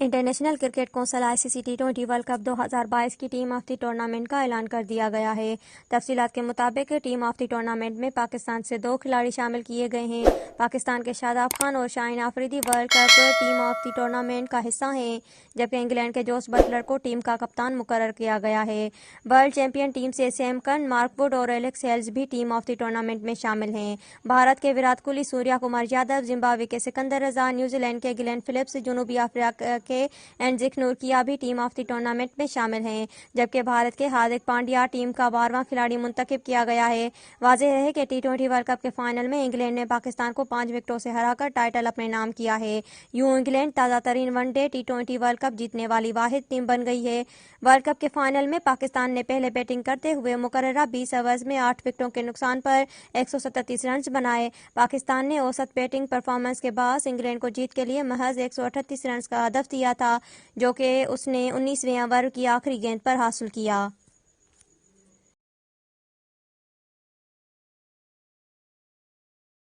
International cricket council ICC T20 world cup 2022 کی team of the tournament کا اعلان کر دیا گیا ہے۔ تفصیلات کے مطابق ٹیم آف دی ٹورنامنٹ میں پاکستان سے 2 کھلاڑی شامل کیے گئے ہیں۔ پاکستان کے شاداب خان اور Shaheen Afridi world cup team of the tournament کا حصہ ہیں، جبکہ انگلینڈ کے جوس بٹلر کو ٹیم کا کپتان مقرر کیا گیا ہے۔ ورلڈ چیمپئن ٹیم سے سیم کرن، مارک ووڈ اور ایلکس ہیلز بھی ٹیم آف دی ٹورنامنٹ میں شامل ہیں۔ بھارت کے وراٹ کوہلی، سوریہ کمار یادو، زمبابوے کے سکندر رضا، نیوزی لینڈ کے گلین فلپس، جنوبی افریقہ کے اینزک نورکیا بھی ٹیم آف دی ٹورنامنٹ میں شامل ہیں، جبکہ بھارت کے ہاردک پانڈیا ٹیم کا 12واں کھلاڑی منتخب کیا گیا ہے۔ واضح ہے کہ T20 ورلڈ کپ کے فائنل میں انگلینڈ نے پاکستان کو 5 وکٹوں سے ہرا کر ٹائٹل اپنے نام کیا ہے۔ یوں انگلینڈ تازہ ترین one day T20 world cup جیتنے والی واحد ٹیم بن گئی ہے۔ ورلڈ کپ کے فائنل میں پاکستان نے پہلے بیٹنگ کرتے ہوئے مقررہ 20 اوورز میں 8 وکٹوں کے نقصان پر 137 رنز بنائے۔ پاکستان نے اوسط بیٹنگ پرفارمنس کے باعث انگلینڈ کو جیت کے لیے محض 138 رنز کا ہدف دیا تھا، جو کہ اس نے 19ویں اوور کی آخری گیند پر حاصل کیا۔